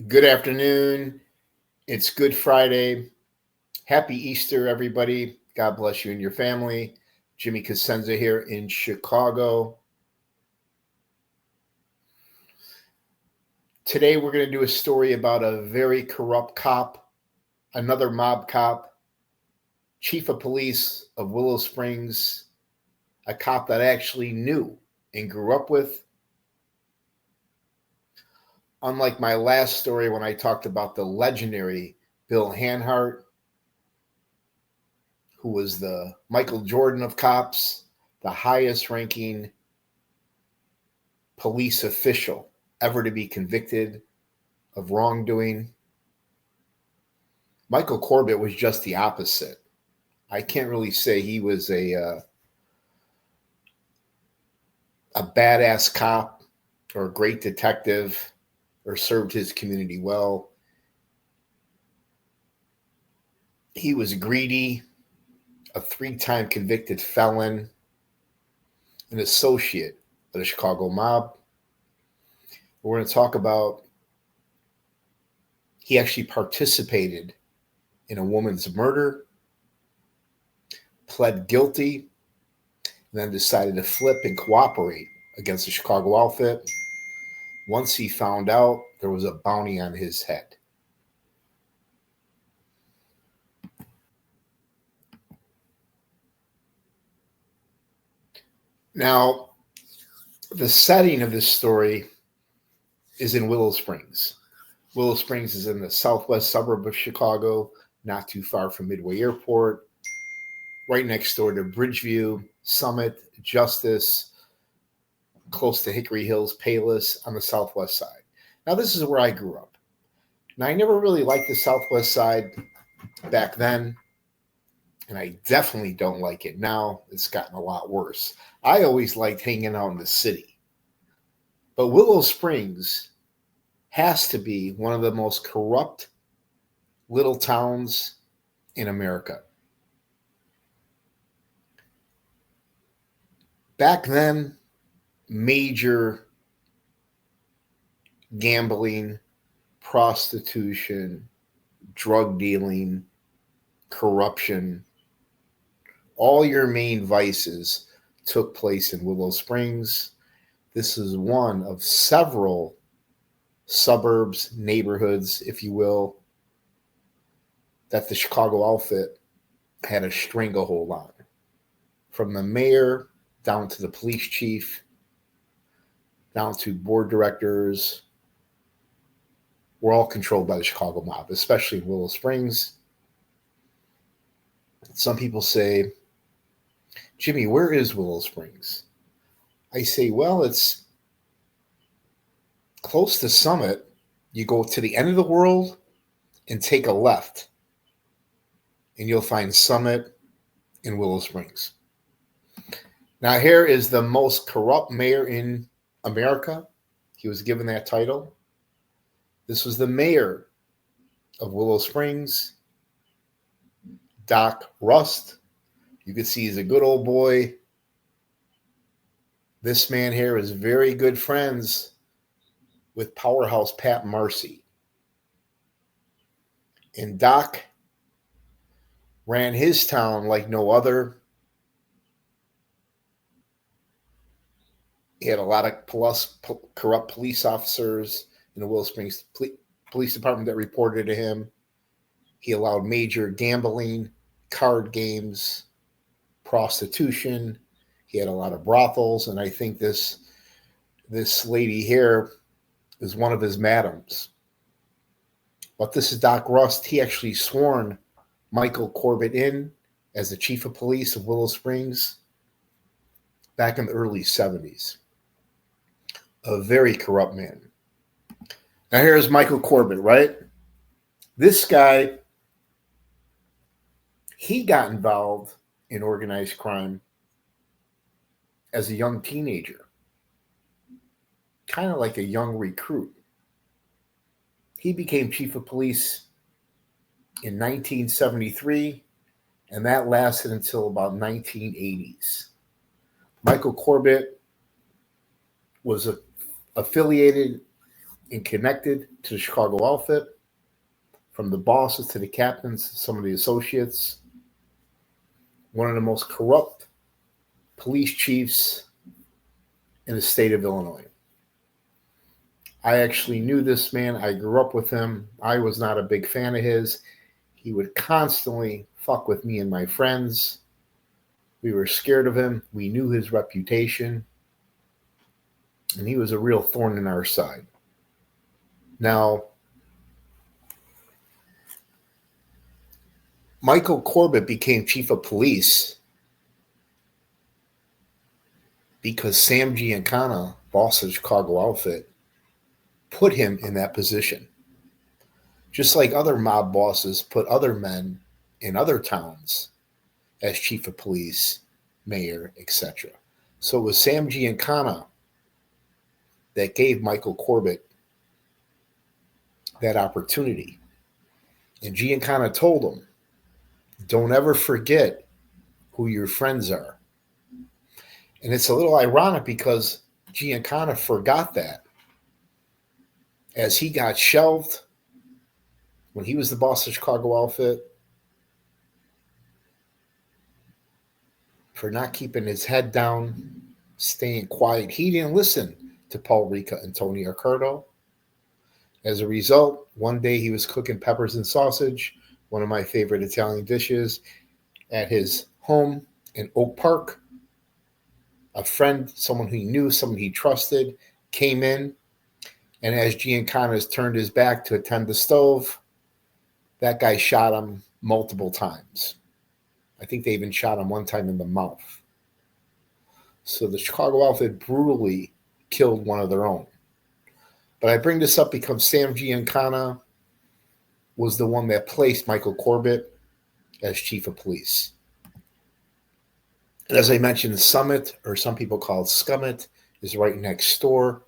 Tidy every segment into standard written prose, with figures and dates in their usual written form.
Good afternoon. It's Good Friday. Happy Easter, everybody. God bless you and your family. Jimmy Cosenza here in Chicago. Today, we're going to do a story about a very corrupt cop, another mob cop, chief of police of Willow Springs, a cop that I actually knew and grew up with. Unlike my last story when I talked about the legendary Bill Hanhart, who was the Michael Jordan of cops, the highest ranking police official ever to be convicted of wrongdoing. Michael Corbitt was just the opposite. I can't really say he was a badass cop or a great detective or served his community well. He was greedy, a 3-time convicted felon, an associate of the Chicago mob. We're going to talk about he actually participated in a woman's murder, pled guilty, and then decided to flip and cooperate against the Chicago outfit once he found out there was a bounty on his head. Now, the setting of this story is in Willow Springs. Willow Springs is in the southwest suburb of Chicago, not too far from Midway Airport, right next door to Bridgeview, Summit, Justice, close to Hickory Hills, Payless on the southwest side. Now, this is where I grew up. Now, I never really liked the southwest side back then, and I definitely don't like it now. It's gotten a lot worse. I always liked hanging out in the city. But Willow Springs has to be one of the most corrupt little towns in America. Back then, major gambling, prostitution, drug dealing, corruption, all your main vices took place in Willow Springs. This is one of several suburbs, neighborhoods, if you will, that the Chicago outfit had a stranglehold on. From the mayor down to the police chief, down to board directors, were all controlled by the Chicago mob, especially in Willow Springs. Some people say, Jimmy, where is Willow Springs? I say, well, it's close to Summit. You go to the end of the world and take a left, and you'll find Summit in Willow Springs. Now, here is the most corrupt mayor in America. He was given that title. This was the mayor of Willow Springs, Doc Rust. You can see he's a good old boy. This man here is very good friends with powerhouse Pat Marcy. And Doc ran his town like no other. He had a lot of corrupt police officers in the Willow Springs Police Department that reported to him. He allowed major gambling, card games, prostitution. He had a lot of brothels, and I think this lady here is one of his madams. But this is Doc Rust. He actually sworn Michael Corbitt in as the chief of police of Willow Springs back in the early 70s. A very corrupt man. Now here's Michael Corbitt, right? This guy, he got involved in organized crime as a young teenager, kind of like a young recruit. He became chief of police in 1973, and that lasted until about 1980s. Michael Corbitt was affiliated and connected to the Chicago outfit, from the bosses to the captains, some of the associates. One of the most corrupt police chiefs in the state of Illinois. I actually knew this man. I grew up with him. I was not a big fan of his. He would constantly fuck with me and my friends. We were scared of him. We knew his reputation. And he was a real thorn in our side. Now, Michael Corbitt became chief of police because Sam Giancana, boss of the Chicago outfit, put him in that position. Just like other mob bosses put other men in other towns as chief of police, mayor, etc. So it was Sam Giancana that gave Michael Corbitt that opportunity. And Giancana told him, don't ever forget who your friends are. And it's a little ironic because Giancana forgot that as he got shelved when he was the boss of Chicago outfit for not keeping his head down, staying quiet. He didn't listen to Paul Ricca and Tony Accardo. As a result, one day he was cooking peppers and sausage, one of my favorite Italian dishes, at his home in Oak Park. A friend, someone he knew, someone he trusted, came in, and as Giancana turned his back to attend the stove, that guy shot him multiple times. I think they even shot him one time in the mouth. So the Chicago outfit brutally killed one of their own. But I bring this up because Sam Giancana was the one that placed Michael Corbitt as chief of police. And as I mentioned, the Summit, or some people call it Scummit, is right next door.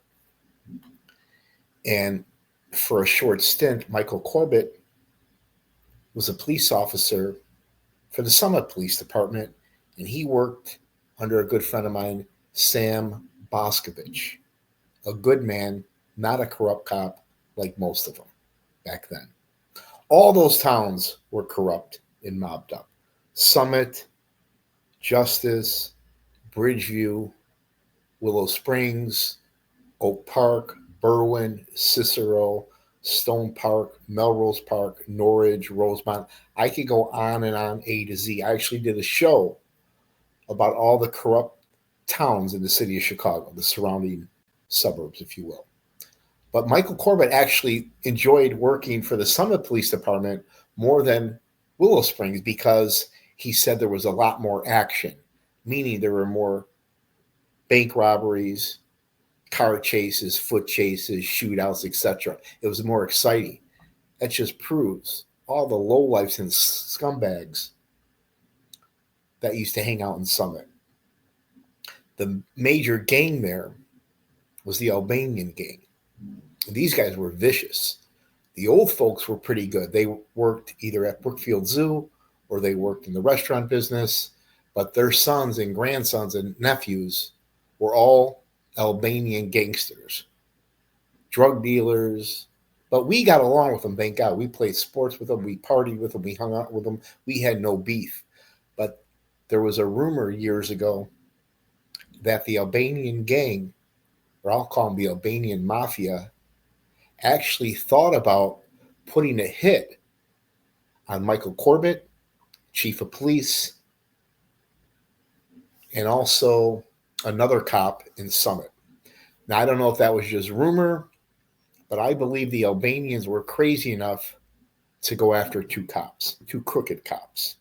And for a short stint, Michael Corbitt was a police officer for the Summit Police Department, and he worked under a good friend of mine, Sam Boscovich, a good man, not a corrupt cop like most of them back then. All those towns were corrupt and mobbed up. Summit, Justice, Bridgeview, Willow Springs, Oak Park, Berwyn, Cicero, Stone Park, Melrose Park, Norridge, Rosemont. I could go on and on, A to Z. I actually did a show about all the corrupt towns in the city of Chicago, the surrounding suburbs, if you will. But Michael Corbitt actually enjoyed working for the Summit Police Department more than Willow Springs because he said there was a lot more action, meaning there were more bank robberies, car chases, foot chases, shootouts, etc. It was more exciting. That just proves all the lowlifes and scumbags that used to hang out in Summit. The major gang there was the Albanian gang. These guys were vicious. The old folks were pretty good. They worked either at Brookfield Zoo or they worked in the restaurant business, but their sons and grandsons and nephews were all Albanian gangsters, drug dealers. But we got along with them, thank God. We played sports with them. We partied with them. We hung out with them. We had no beef. But there was a rumor years ago that the Albanian gang, or I'll call them the Albanian mafia, actually thought about putting a hit on Michael Corbitt, chief of police, and also another cop in Summit. Now, I don't know if that was just rumor, but I believe the Albanians were crazy enough to go after two crooked cops.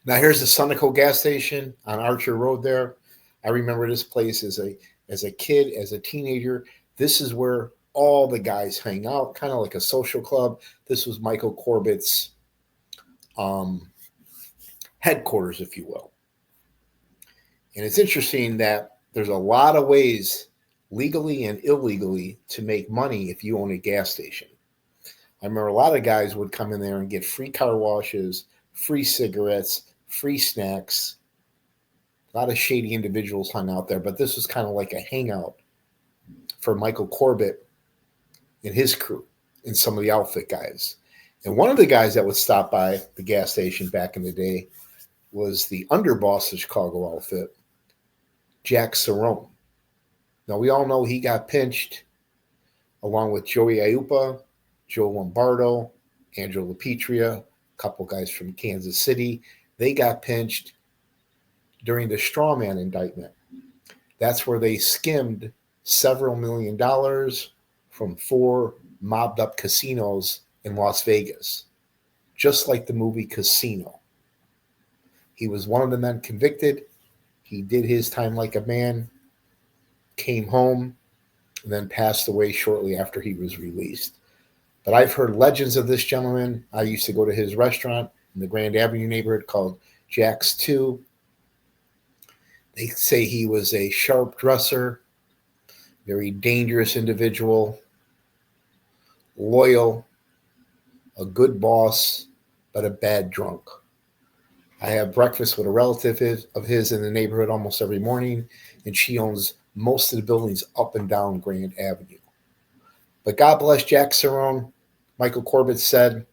Now, here's the Sunoco gas station on Archer Road there. I remember this place as a kid, as a teenager. This is where all the guys hang out, kind of like a social club. This was Michael Corbitt's headquarters, if you will. And it's interesting that there's a lot of ways, legally and illegally, to make money if you own a gas station. I remember a lot of guys would come in there and get free car washes, free cigarettes, free snacks. A lot of shady individuals hung out there, but this was kind of like a hangout for Michael Corbitt and his crew and some of the outfit guys. And one of the guys that would stop by the gas station back in the day was the underboss of Chicago outfit, Jack Sarno. Now, we all know he got pinched along with Joey Aiuppa, Joe Lombardo, Angelo LaPetria, a couple guys from Kansas City. They got pinched during the strawman indictment. That's where they skimmed several $1,000,000 from 4 mobbed up casinos in Las Vegas, just like the movie Casino. He was one of the men convicted. He did his time like a man, came home, and then passed away shortly after he was released. But I've heard legends of this gentleman. I used to go to his restaurant in the Grand Avenue neighborhood called Jack's 2. They say he was a sharp dresser, very dangerous individual, loyal, a good boss, but a bad drunk. I have breakfast with a relative of his in the neighborhood almost every morning, and she owns most of the buildings up and down Grand Avenue. But God bless Jack Sarno. Michael Corbitt said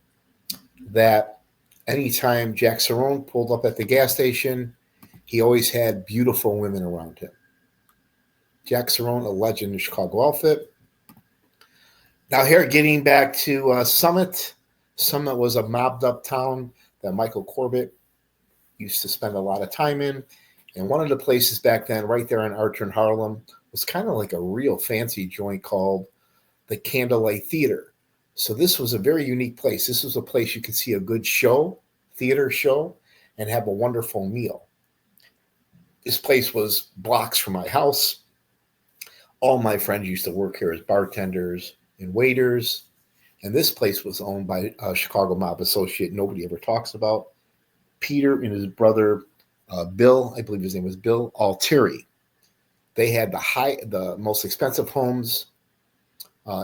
that anytime Jack Sarno pulled up at the gas station, he always had beautiful women around him. Jack Sarno, a legend in Chicago outfit. Now here, getting back to Summit. Summit was a mobbed up town that Michael Corbitt used to spend a lot of time in. And one of the places back then, right there on Archer and Harlem, was kind of like a real fancy joint called the Candlelight Theater. So this was a very unique place. This was a place you could see a good show, theater show, and have a wonderful meal. This place was blocks from my house. All my friends used to work here as bartenders and waiters. And this place was owned by a Chicago mob associate nobody ever talks about, Peter and his brother Bill, I believe his name was Bill Altieri. They had the most expensive homes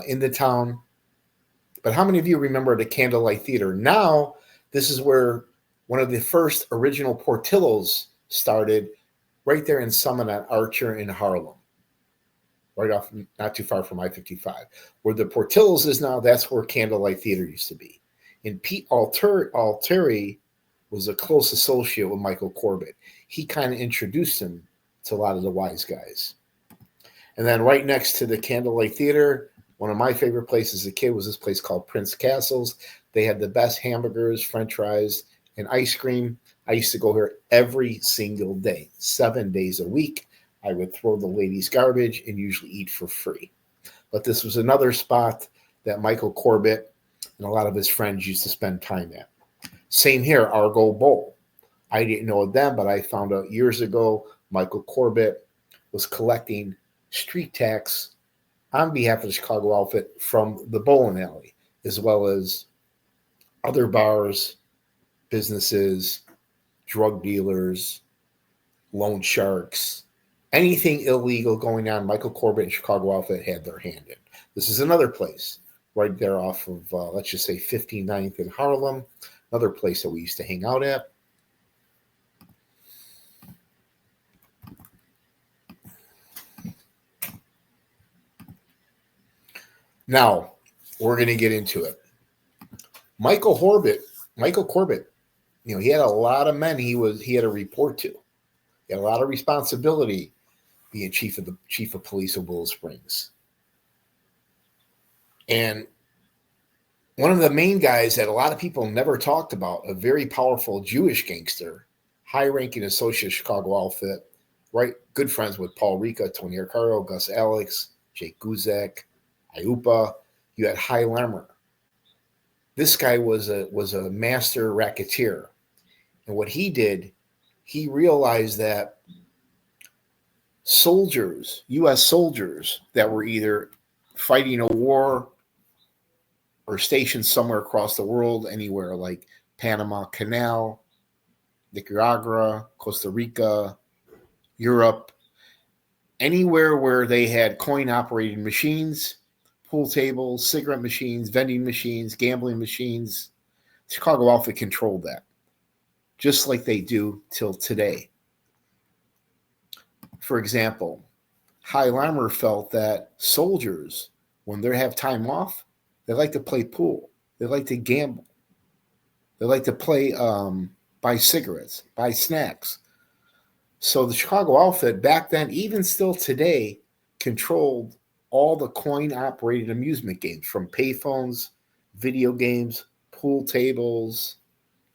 in the town. But how many of you remember the Candlelight Theater? Now, this is where one of the first original Portillo's started, right there in Summit on Archer in Harlem, right off, not too far from I-55. Where the Portillo's is now, that's where Candlelight Theater used to be. And Pete Altieri was a close associate with Michael Corbitt. He kind of introduced him to a lot of the wise guys. And then right next to the Candlelight Theater, one of my favorite places as a kid was this place called Prince Castles. They had the best hamburgers, french fries, and ice cream. I used to go here every single day, 7 days a week. I would throw the ladies' garbage and usually eat for free. But this was another spot that Michael Corbitt and a lot of his friends used to spend time at. Same here, Argo Bowl. I didn't know them, but I found out years ago Michael Corbitt was collecting street tax on behalf of the Chicago outfit from the bowling alley, as well as other bars, businesses, drug dealers, loan sharks, anything illegal going on. Michael Corbitt and Chicago outfit had their hand in. This is another place right there off of, let's just say 59th in Harlem, another place that we used to hang out at. Now, we're going to get into it. Michael Corbitt, he had a lot of men he had to report to. He had a lot of responsibility being chief of police of Willow Springs. And one of the main guys that a lot of people never talked about, a very powerful Jewish gangster, high-ranking associate of Chicago outfit, right? Good friends with Paul Ricca, Tony Arcaro, Gus Alex, Jake Guzek, Aiuppa. You had High Lemmer. This guy was a master racketeer. And what he did, he realized that soldiers, U.S. soldiers that were either fighting a war or stationed somewhere across the world, anywhere like Panama Canal, Nicaragua, Costa Rica, Europe, anywhere where they had coin-operated machines, pool tables, cigarette machines, vending machines, gambling machines, Chicago outfit controlled that, just like they do till today. For example, High Lemmer felt that soldiers when they have time off, they like to play pool. They like to gamble. They like to play, buy cigarettes, buy snacks. So the Chicago outfit back then, even still today, controlled all the coin-operated amusement games, from payphones, video games, pool tables,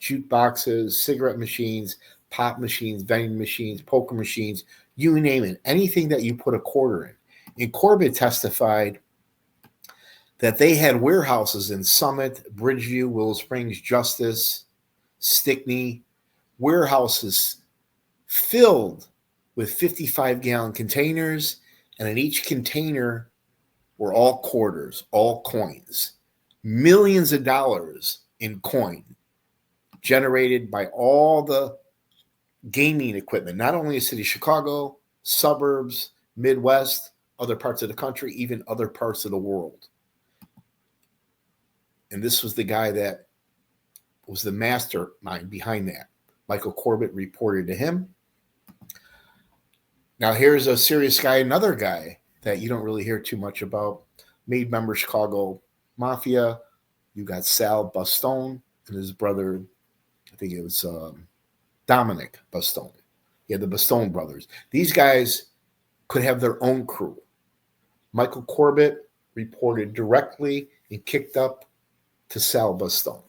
jukeboxes, cigarette machines, pop machines, vending machines, poker machines, you name it, anything that you put a quarter in. And Corbitt testified that they had warehouses in Summit, Bridgeview, Willow Springs, Justice, Stickney, warehouses filled with 55-gallon containers, and in each container were all quarters, all coins, millions of dollars in coin generated by all the gaming equipment, not only in the city of Chicago, suburbs, Midwest, other parts of the country, even other parts of the world. And this was the guy that was the mastermind behind that. Michael Corbitt reported to him. Now here's a serious guy, another guy that you don't really hear too much about, made member Chicago Mafia. You got Sal Bastone and his brother, I think it was Dominic Bastone. Yeah, the Bastone brothers. These guys could have their own crew. Michael Corbitt reported directly and kicked up to Sal Bastone.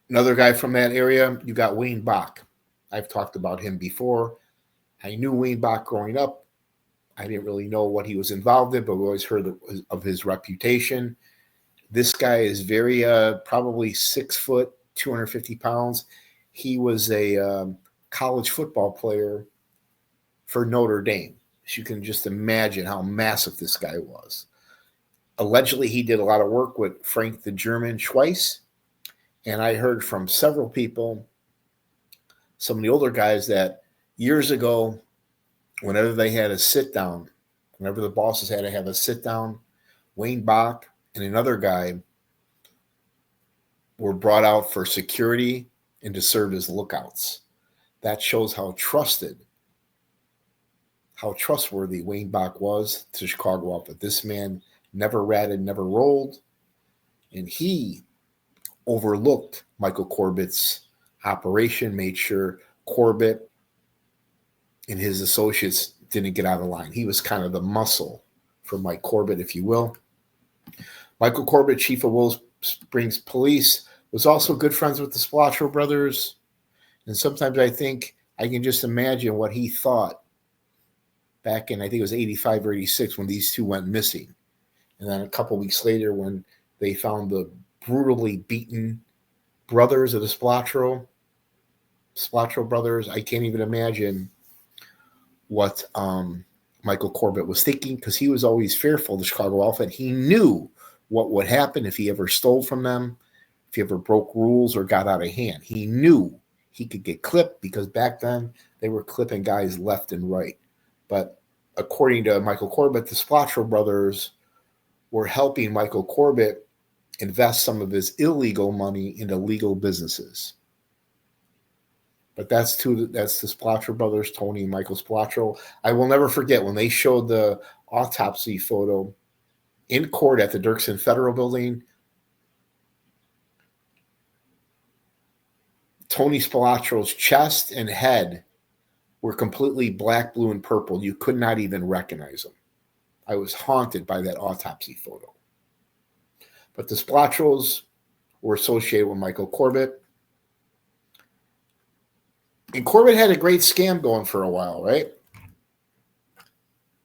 Another guy from that area, you got Wayne Bach. I've talked about him before. I knew Wayne Bach growing up. I didn't really know what he was involved in, but we always heard of his reputation. This guy is very, probably 6 foot, 250 pounds. He was a college football player for Notre Dame. So you can just imagine how massive this guy was. Allegedly, he did a lot of work with Frank the German Schweiss. And I heard from several people, some of the older guys, that years ago, whenever they had a sit down, whenever the bosses had to have a sit down, Wayne Bach and another guy were brought out for security and to serve as lookouts. That shows how trustworthy Wayne Bach was to Chicago outfit. This man never ratted, never rolled, and he overlooked Michael Corbitt's operation, made sure Corbitt and his associates didn't get out of line. He was kind of the muscle for Mike Corbitt, if you will. Michael Corbitt, chief of Willow Springs Police, was also good friends with the Splatro brothers. And sometimes I think I can just imagine what he thought back in, I think it was 85 or 86, when these two went missing. And then a couple weeks later, when they found the brutally beaten brothers of the Splatro brothers, I can't even imagine what Michael Corbitt was thinking, because he was always fearful of the Chicago outfit. He knew what would happen if he ever stole from them, if he ever broke rules or got out of hand. He knew he could get clipped, because back then they were clipping guys left and right. But according to Michael Corbitt, the Splatro brothers were helping Michael Corbitt invest some of his illegal money into legal businesses. But that's the Splatro brothers, Tony and Michael Splatro. I will never forget when they showed the autopsy photo in court at the Dirksen Federal Building. Tony Spatro's chest and head were completely black, blue, and purple. You could not even recognize them. I was haunted by that autopsy photo. But the Splatros were associated with Michael Corbitt. And Corbitt had a great scam going for a while, right?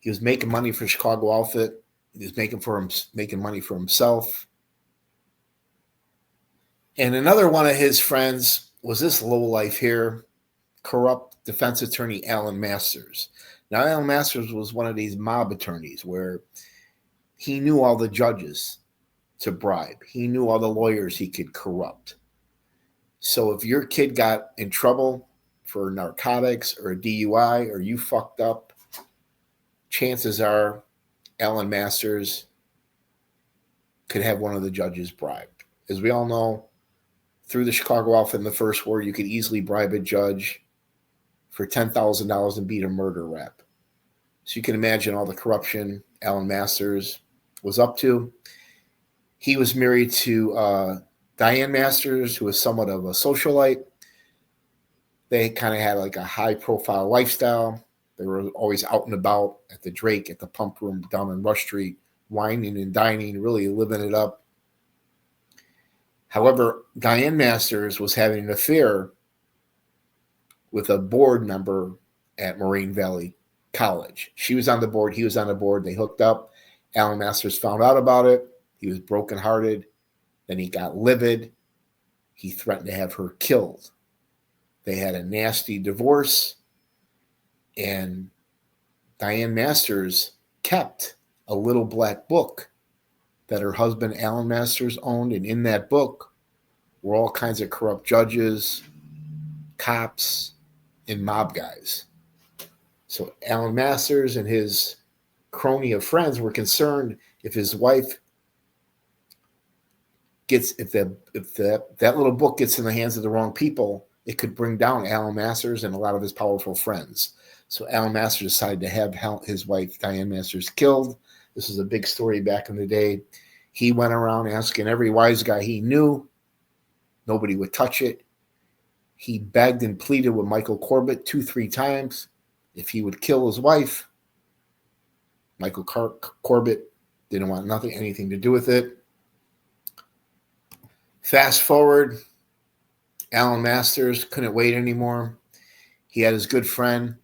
He was making money for Chicago outfit. He was making money for himself. And another one of his friends was this lowlife here, corrupt defense attorney Diane Masters. Now, Diane Masters was one of these mob attorneys where he knew all the judges to bribe. He knew all the lawyers he could corrupt. So if your kid got in trouble for narcotics or a DUI, or you fucked up, chances are Diane Masters could have one of the judges bribed. As we all know, through the Chicago outfit in the First War, you could easily bribe a judge for $10,000 and beat a murder rap. So you can imagine all the corruption Alan Masters was up to. He was married to Diane Masters, who was somewhat of a socialite. They kind of had like a high-profile lifestyle. They were always out and about at the Drake, at the pump room down on Rush Street, whining and dining, really living it up. However, Diane Masters was having an affair with a board member at Moraine Valley College. She was on the board. He was on the board. They hooked up. Alan Masters found out about it. He was brokenhearted. Then he got livid. He threatened to have her killed. They had a nasty divorce. And Diane Masters kept a little black book that her husband, Alan Masters, owned. And in that book were all kinds of corrupt judges, cops, and mob guys. So Alan Masters and his crony of friends were concerned if his wife gets, if that little book gets in the hands of the wrong people, it could bring down Alan Masters and a lot of his powerful friends. So Alan Masters decided to have his wife, Diane Masters, killed. This was a big story back in the day. He went around asking every wise guy he knew. Nobody would touch it. He begged and pleaded with Michael Corbitt 2-3 times if he would kill his wife. Michael Corbitt didn't want anything to do with it. Fast forward, Alan Masters couldn't wait anymore. He had his good friend,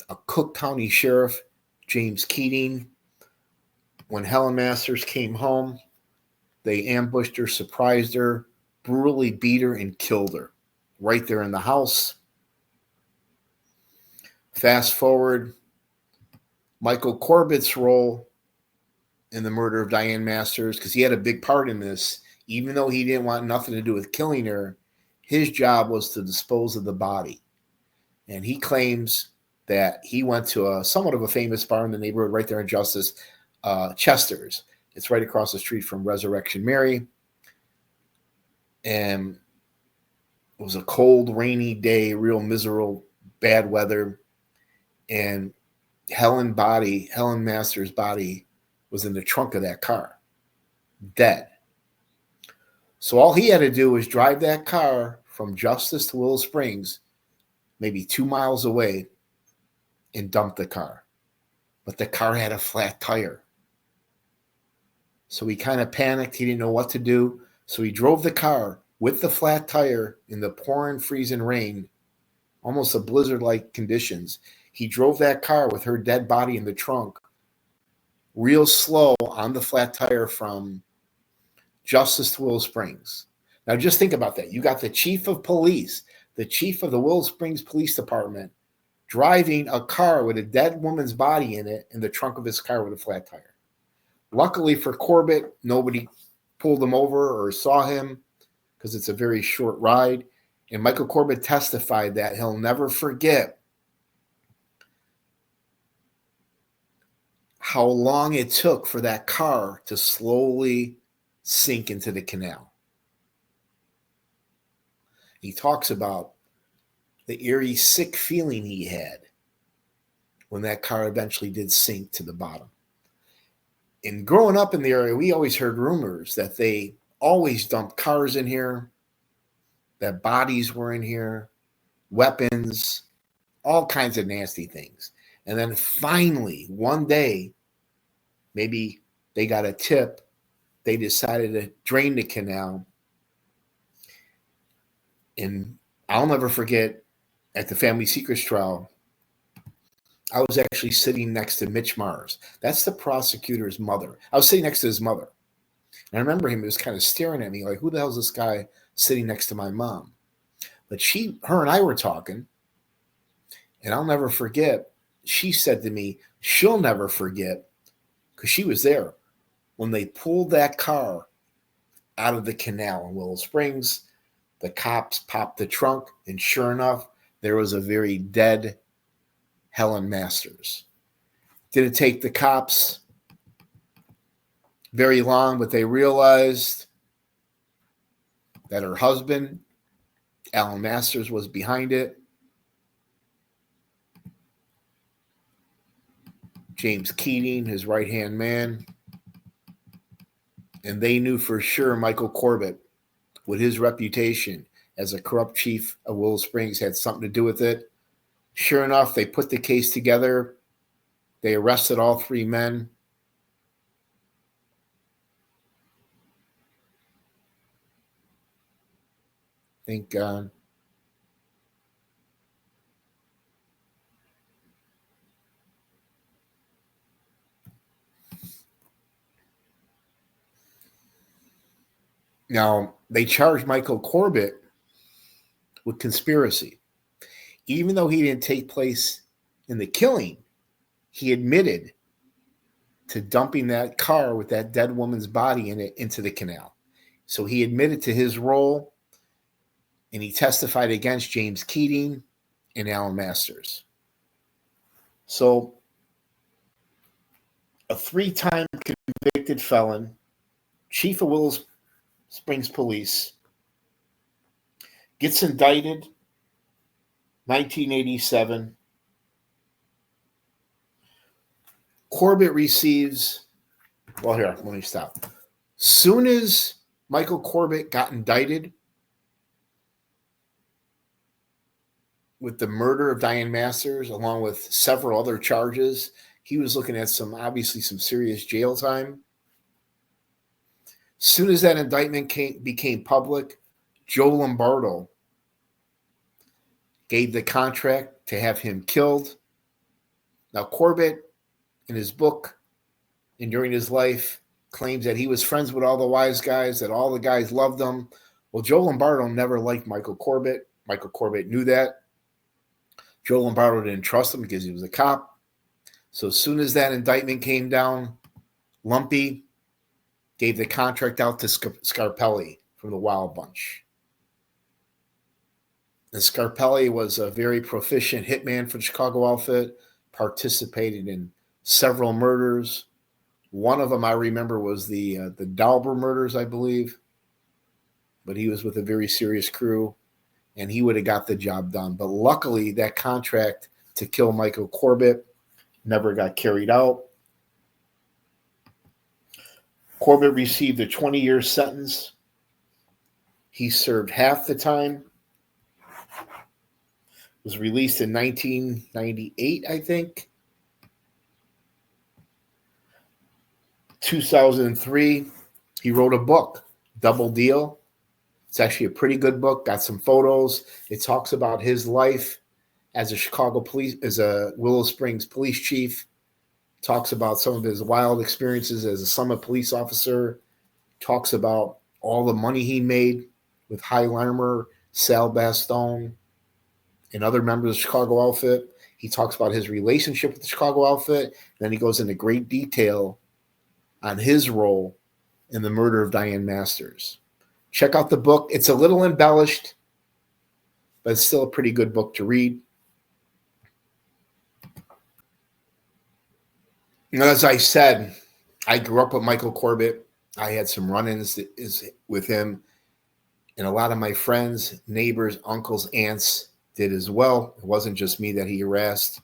a Cook County Sheriff, James Keating. When Helen Masters came home, they ambushed her, surprised her, brutally beat her, and killed her right there in the house. Fast forward, Michael Corbitt's role in the murder of Diane Masters, because he had a big part in this, even though he didn't want nothing to do with killing her, his job was to dispose of the body. And he claims that he went to a somewhat of a famous bar in the neighborhood right there in Justice, Chester's. It's right across the street from Resurrection Mary. And it was a cold, rainy day, real miserable, bad weather. And Helen Masters' body was in the trunk of that car, dead. So all he had to do was drive that car from Justice to Willow Springs, maybe 2 miles away, and dump the car. But the car had a flat tire. So he kind of panicked. He didn't know what to do. So he drove the car with the flat tire in the pouring, freezing rain, almost a blizzard-like conditions. He drove that car with her dead body in the trunk, real slow on the flat tire from Justice to Willow Springs. Now just think about that. You got the chief of police, the chief of the Willow Springs Police Department, driving a car with a dead woman's body in it in the trunk of his car with a flat tire. Luckily for Corbitt, nobody pulled him over or saw him because it's a very short ride. And Michael Corbitt testified that he'll never forget how long it took for that car to slowly sink into the canal. He talks about the eerie, sick feeling he had when that car eventually did sink to the bottom. And growing up in the area, we always heard rumors that they always dumped cars in here, that bodies were in here, weapons, all kinds of nasty things. And then finally, one day, maybe they got a tip, they decided to drain the canal. And I'll never forget, at the Family Secrets trial, I was actually sitting next to Mitch Mars. That's the prosecutor's mother. I was sitting next to his mother. And I remember him just kind of staring at me like, who the hell is this guy sitting next to my mom? But her and I were talking, and I'll never forget, she said to me, she'll never forget, because she was there, when they pulled that car out of the canal in Willow Springs, the cops popped the trunk, and sure enough, there was a very dead Helen Masters. Didn't take the cops very long, but they realized that her husband, Alan Masters, was behind it. James Keating, his right-hand man. And they knew for sure Michael Corbitt, with his reputation as a corrupt chief of Willow Springs, had something to do with it. Sure enough, they put the case together. They arrested all three men. Thank God. Now, they charged Michael Corbitt with conspiracy. Even though he didn't take place in the killing, he admitted to dumping that car with that dead woman's body in it into the canal. So he admitted to his role, and he testified against James Keating and Diane Masters. So a 3-time convicted felon, chief of Willow Springs Police, gets indicted 1987. Corbitt receives, well, here, let me stop. Soon as Michael Corbitt got indicted with the murder of Diane Masters, along with several other charges, he was looking at some serious jail time. Soon as that indictment became public, Joe Lombardo gave the contract to have him killed. Now, Corbitt, in his book and during his life, claims that he was friends with all the wise guys, that all the guys loved him. Well, Joe Lombardo never liked Michael Corbitt. Michael Corbitt knew that. Joe Lombardo didn't trust him because he was a cop. So as soon as that indictment came down, Lumpy gave the contract out to Scarpelli from the Wild Bunch. And Scarpelli was a very proficient hitman for the Chicago outfit, participated in several murders. One of them I remember was the Dauber murders, I believe. But he was with a very serious crew, and he would have got the job done. But luckily, that contract to kill Michael Corbitt never got carried out. Corbitt received a 20-year sentence. He served half the time. Was released in 1998, I think. 2003, he wrote a book, Double Deal. It's actually a pretty good book. Got some photos. It talks about his life as a Willow Springs police chief. Talks about some of his wild experiences as a Summit police officer. Talks about all the money he made with High Larmer, Sal Bastone, and other members of the Chicago outfit. He talks about his relationship with the Chicago outfit. And then he goes into great detail on his role in the murder of Diane Masters. Check out the book. It's a little embellished, but it's still a pretty good book to read. And as I said, I grew up with Michael Corbitt. I had some run-ins with him, and a lot of my friends, neighbors, uncles, aunts did as well. It wasn't just me that he harassed.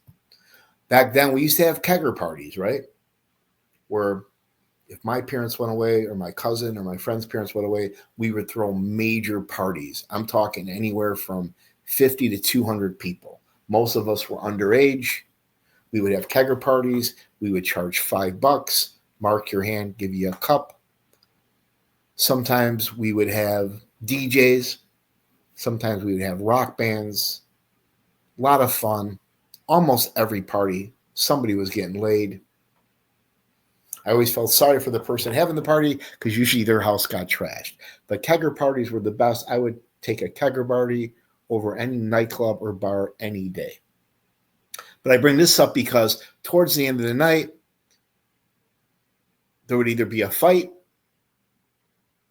Back then, we used to have kegger parties, right? Where if my parents went away or my cousin or my friend's parents went away, we would throw major parties. I'm talking anywhere from 50 to 200 people. Most of us were underage. We would have kegger parties. We would charge $5, mark your hand, give you a cup. Sometimes we would have DJs. Sometimes we would have rock bands. A lot of fun. Almost every party, somebody was getting laid. I always felt sorry for the person having the party because usually their house got trashed. But kegger parties were the best. I would take a kegger party over any nightclub or bar any day. But I bring this up because towards the end of the night, there would either be a fight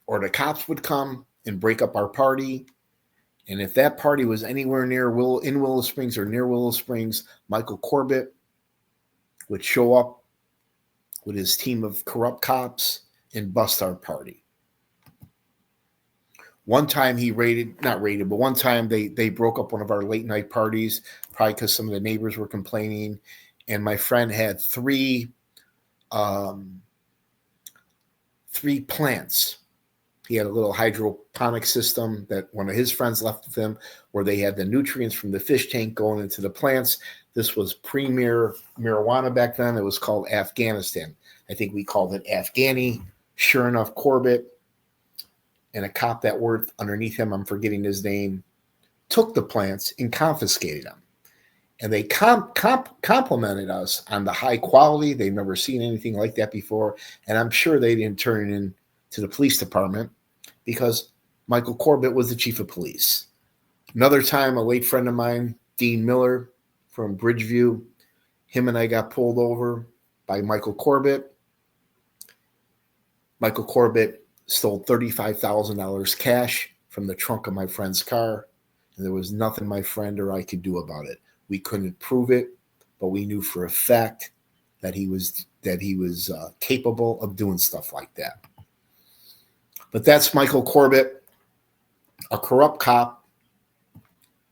or the cops would come and break up our party. And if that party was anywhere near in Willow Springs or near Willow Springs, Michael Corbitt would show up with his team of corrupt cops and bust our party. One time one time they broke up one of our late night parties, probably because some of the neighbors were complaining, and my friend had three plants. He had a little hydroponic system that one of his friends left with him, where they had the nutrients from the fish tank going into the plants. This was premier marijuana back then. It was called Afghanistan. I think we called it Afghani. Sure enough, Corbitt and a cop that worked underneath him, I'm forgetting his name, took the plants and confiscated them. And they complimented us on the high quality. They've never seen anything like that before. And I'm sure they didn't turn it in to the police department because Michael Corbitt was the chief of police. Another time, a late friend of mine, Dean Miller from Bridgeview, him and I got pulled over by Michael Corbitt. Michael Corbitt stole $35,000 cash from the trunk of my friend's car, and there was nothing my friend or I could do about it. We couldn't prove it, but we knew for a fact that he was capable of doing stuff like that. But that's Michael Corbitt, a corrupt cop,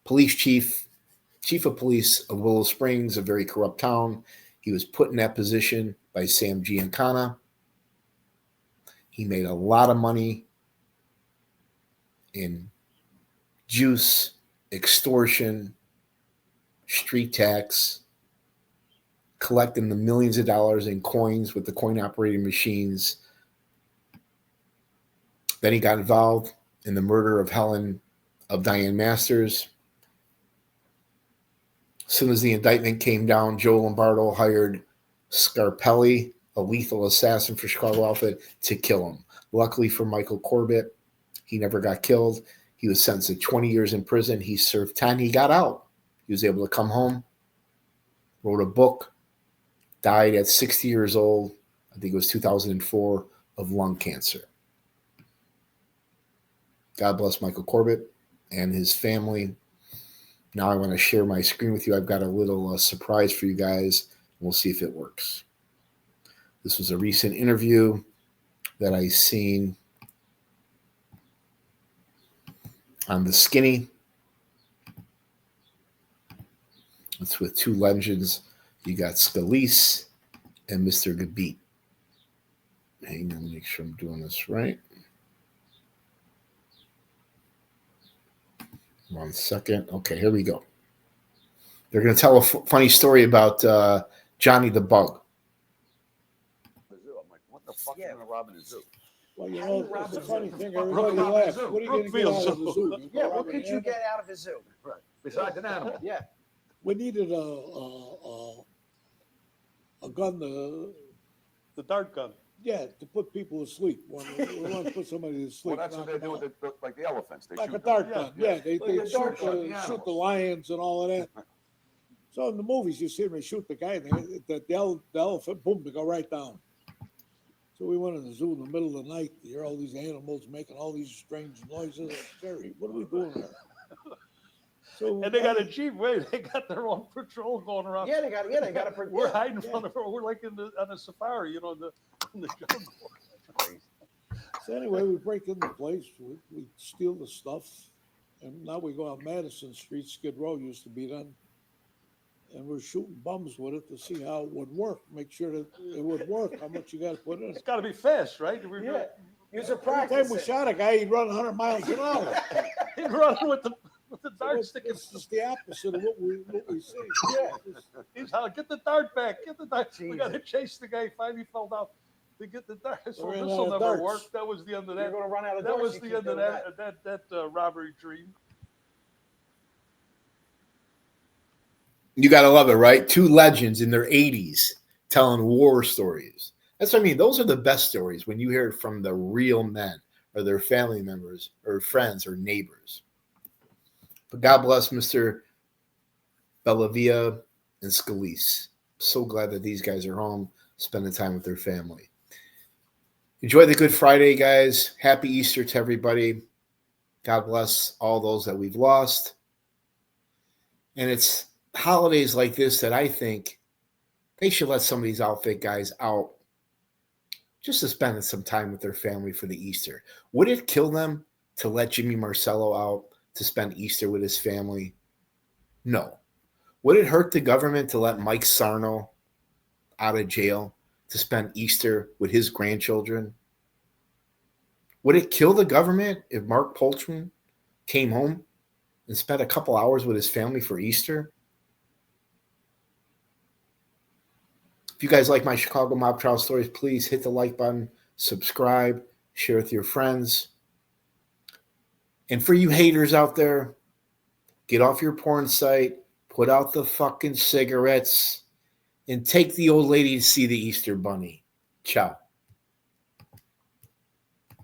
police chief of police of Willow Springs, a very corrupt town. He was put in that position by Sam Giancana. He made a lot of money in juice, extortion, street tax, collecting the millions of dollars in coins with the coin operating machines. Then he got involved in the murder of Diane Masters. As soon as the indictment came down, Joe Lombardo hired Scarpelli, a lethal assassin for Chicago outfit, to kill him. Luckily for Michael Corbitt, he never got killed. He was sentenced to 20 years in prison. He served 10. He got out. He was able to come home, wrote a book, died at 60 years old, I think it was 2004, of lung cancer. God bless Michael Corbitt and his family. Now I want to share my screen with you. I've got a little surprise for you guys. We'll see if it works. This was a recent interview that I seen on The Skinny. It's with two legends. You got Scalise and Mr. Gabit. Hang on, make sure I'm doing this right. 1 second. Okay, here we go. They're going to tell a funny story about Johnny the Bug. I'm like, what the fuck are you going to rob in the zoo? Well, you know, it's a funny thing. Everybody laughs. What are you going to get out of the zoo? Yeah, what could you get out of a zoo? Right. Besides an animal. Yeah. We needed a gun The dart gun. Yeah, to put people to sleep. We want to put somebody to sleep. Well, that's what they do with like the elephants. They like shoot a dart them. gun. Yeah, they Like a dart gun, the shoot animals. the lions and all of that. So in the movies, you see them shoot the guy, and the elephant, boom, they go right down. So we went in the zoo in the middle of the night. You hear all these animals making all these strange noises. Jerry, what are we doing there? So And they got a Jeep. Wait, they got their own patrol going around. Yeah, they got a We're hiding from we're like on a safari, you know, in the jungle. So anyway, we break into the place, we steal the stuff, and now we go on Madison Street, Skid Row used to be then, and we're shooting bums with it to see how it would work, make sure that it would work, how much you got to put in It's it. got to be fast, right? Yeah. Use a Every practice. time we shot a guy, he'd run 100 miles an hour. He'd run with the dart stick. It's just the opposite of what we see. Yeah. He's how get the dart back. Get the dart. We Jesus. got to chase the guy. Finally fell down to get the dart. So We're this in will out of never darts. work. That was the end of You're that. going to run out of That darts, was you the keep end of doing that robbery dream. You got to love it, right? Two legends in their 80s telling war stories. That's what I mean. Those are the best stories when you hear it from the real men or their family members or friends or neighbors. But God bless Mr. Bellavia and Scalise. So glad that these guys are home, spending time with their family. Enjoy the Good Friday, guys. Happy Easter to everybody. God bless all those that we've lost. And it's holidays like this that I think they should let some of these outfit guys out just to spend some time with their family for the Easter. Would it kill them to let Jimmy Marcello out to spend Easter with his family? No. Would it hurt the government to let Mike Sarno out of jail to spend Easter with his grandchildren? Would it kill the government if Mark Poltron came home and spent a couple hours with his family for Easter? If you guys like my Chicago mob trial stories, please hit the like button, subscribe, share with your friends. And for you haters out there, get off your porn site, put out the fucking cigarettes, and take the old lady to see the Easter Bunny. Ciao.